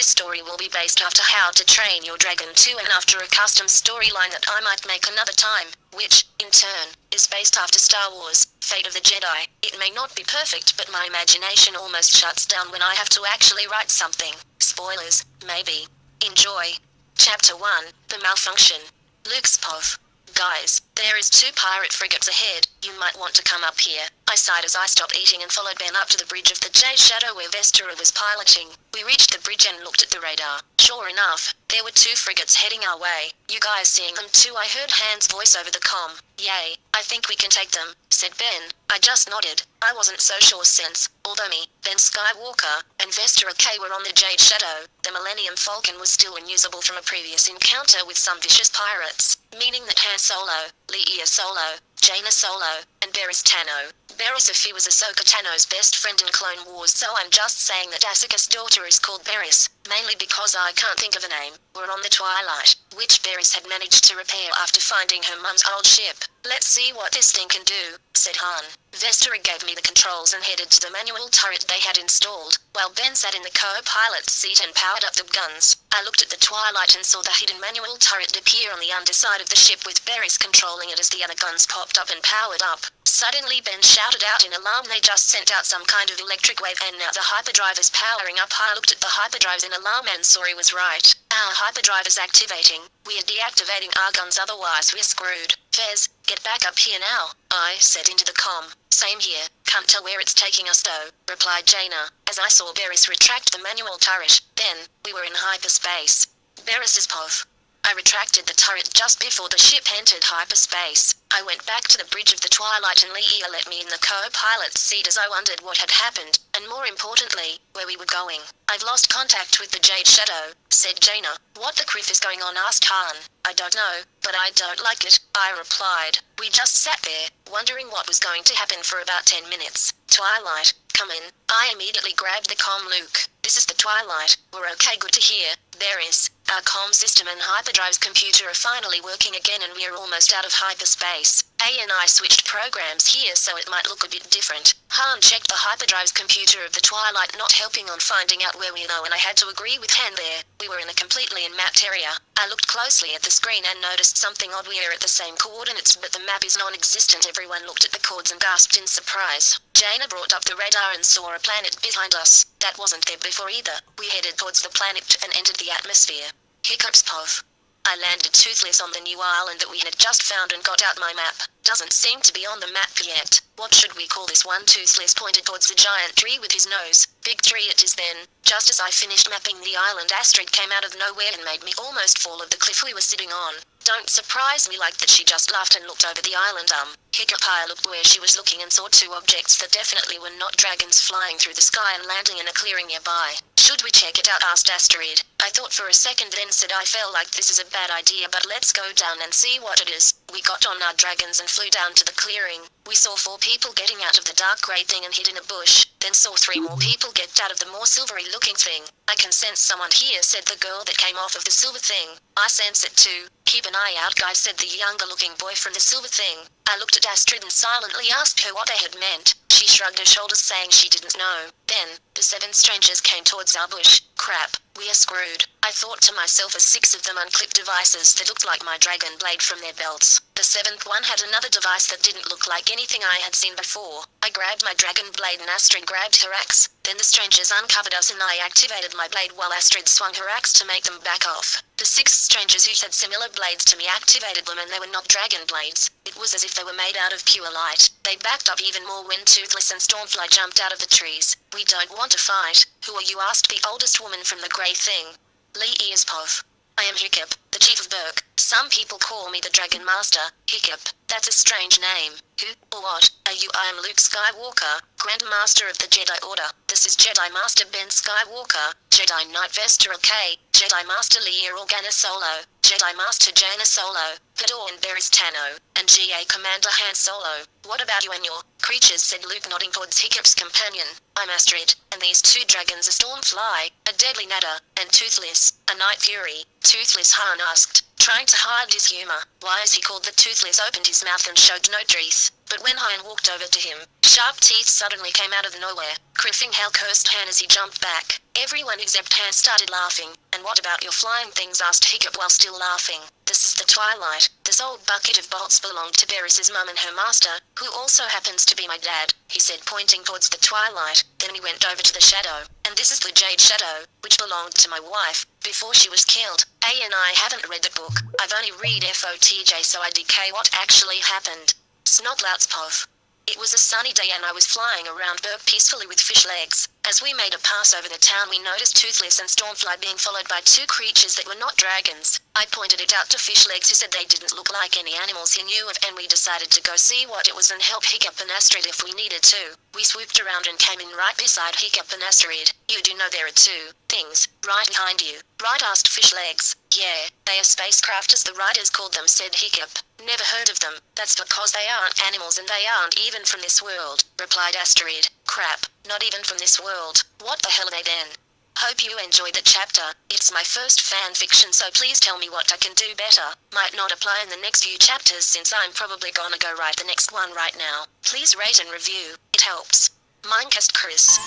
This story will be based after How to Train Your Dragon 2 and after a custom storyline that I might make another time, which, in turn, is based after Star Wars, Fate of the Jedi. It may not be perfect, but my imagination almost shuts down when I have to actually write something. Spoilers, maybe. Enjoy. Chapter 1, The Malfunction. Luke's Pov. Guys, there is 2 pirate frigates ahead. You might want to come up here. I sighed as I stopped eating and followed Ben up to the bridge of the Jade Shadow where Vestera was piloting. We reached the bridge and looked at the radar. Sure enough, there were 2 frigates heading our way. You guys seeing them too? I heard Han's voice over the comm. Yay, I think we can take them, said Ben. I just nodded. I wasn't so sure since, although me, Ben Skywalker, and Vestera K were on the Jade Shadow, the Millennium Falcon was still unusable from a previous encounter with some vicious pirates, meaning that Han Solo, Leia Solo, Jaina Solo, and Barriss Tano. Barriss Offee was Ahsoka Tano's best friend in Clone Wars, so I'm just saying that Ahsoka's daughter is called Barriss, mainly because I can't think of a name. We're on the Twilight, which Barriss had managed to repair after finding her mum's old ship. Let's see what this thing can do, said Han. Vestera gave me the controls and headed to the manual turret they had installed, while Ben sat in the co-pilot's seat and powered up the guns. I looked at the Twilight and saw the hidden manual turret appear on the underside of the ship with Barriss controlling it as the other guns popped up and powered up. Suddenly Ben shouted out in alarm, they just sent out some kind of electric wave and now the hyperdrive is powering up. I looked at the hyperdrives in alarm and saw he was right. Our hyperdrive is activating. We are deactivating our guns, otherwise we're screwed. Fez, get back up here now, I said into the comm. Same here, can't tell where it's taking us though, replied Jaina, as I saw Barriss retract the manual turret. Then, we were in hyperspace. Barriss's Pov. I retracted the turret just before the ship entered hyperspace. I went back to the bridge of the Twilight and Leia let me in the co-pilot's seat as I wondered what had happened, and more importantly, where we were going. I've lost contact with the Jade Shadow, said Jaina. What the criff is going on, asked Han. I don't know, but I don't like it, I replied. We just sat there, wondering what was going to happen for about 10 minutes. Twilight, come in. I immediately grabbed the comm. Luke, this is the Twilight. We're okay, good to hear. Barriss, our comm system and hyperdrive's computer are finally working again and we're almost out of hyperspace. A and I switched programs here so it might look a bit different. Han checked the hyperdrive's computer of the Twilight, not helping on finding out where we are, and I had to agree with Han there. We were in a completely unmapped area. I looked closely at the screen and noticed something odd. We are at the same coordinates but the map is non-existent. Everyone looked at the chords and gasped in surprise. Jaina brought up the radar and saw a planet behind us. That wasn't there before either. We headed towards the planet and entered the atmosphere. Hiccups. Pov. I landed toothless on the new island that we had just found and got out my map. Doesn't seem to be on the map yet. What should we call this one? Toothless pointed towards the giant tree with his nose. Big tree it is then. Just as I finished mapping the island, Astrid came out of nowhere and made me almost fall off the cliff we were sitting on. Don't surprise me like that, she just laughed and looked over the island. Hiccup. I looked where she was looking and saw 2 objects that definitely were not dragons flying through the sky and landing in a clearing nearby. Should we check it out, asked Astrid. I thought for a second then said I felt like this is a bad idea, but let's go down and see what it is. We got on our dragons and flew down to the clearing. We saw 4 people getting out of the dark grey thing and hid in a bush, then saw 3 more people get out of the more silvery looking thing. I can sense someone here, said the girl that came off of the silver thing. I sense it too. Keep an eye out, guys, said the younger looking boy from the silver thing. I looked at Astrid and silently asked her what they had meant. She shrugged her shoulders saying she didn't know. Then, the 7 strangers came towards our bush. Crap, we are screwed. I thought to myself as 6 of them unclipped devices that looked like my dragon blade from their belts. The 7th one had another device that didn't look like anything I had seen before. I grabbed my dragon blade and Astrid grabbed her axe. Then the strangers uncovered us and I activated my blade while Astrid swung her axe to make them back off. The 6 strangers who had similar blades to me activated them and they were not dragon blades. It was as if they were made out of pure light. They backed up even more when Toothless and Stormfly jumped out of the trees. We don't want to fight. Who are you, asked the oldest woman from the grey thing. Leia's Pov. I am Hiccup, the chief of Burke. Some people call me the Dragon Master. Hiccup, that's a strange name. Who, or what, are you? I am Luke Skywalker, Grand Master of the Jedi Order. This is Jedi Master Ben Skywalker, Jedi Knight Vestera K, Jedi Master Leia Organa Solo, Jedi Master Jaina Solo, Pador and Barriss Tano, and GA Commander Han Solo. What about you and your creatures, said Luke nodding towards Hiccup's companion. I'm Astrid, and these 2 dragons are Stormfly, a deadly Nadder, and Toothless, a Night Fury. Toothless, Han asked, trying to hide his humor. Why is he called the Toothless? Opened his mouth and showed no teeth. But when Han walked over to him, sharp teeth suddenly came out of nowhere. Criffing hell, cursed Han as he jumped back. Everyone except Hare started laughing. And what about your flying things? Asked Hiccup while still laughing. This is the Twilight. This old bucket of bolts belonged to Beres's mum and her master, who also happens to be my dad, he said, pointing towards the Twilight. Then he went over to the Shadow. And this is the Jade Shadow, which belonged to my wife, before she was killed. And I haven't read the book. I've only read FOTJ, so I DK what actually happened. Snotlouts Pov. It was a sunny day and I was flying around Berg peacefully with fish legs. As we made a pass over the town, we noticed Toothless and Stormfly being followed by two creatures that were not dragons. I pointed it out to Fish Legs, who said they didn't look like any animals he knew of, and we decided to go see what it was and help Hiccup and Astrid if we needed to. We swooped around and came in right beside Hiccup and Astrid. You do know there are two things right behind you, right? Asked Fish Legs. Yeah, they are spacecraft as the writers called them, said Hiccup. Never heard of them. That's because they aren't animals and they aren't even from this world, replied Astrid. Crap, not even from this world. What the hell are they then? Hope you enjoyed the chapter. It's my first fan fiction, so please tell me what I can do better. Might not apply in the next few chapters since I'm probably gonna go write the next one right now. Please rate and review. It helps. Minecast Chris.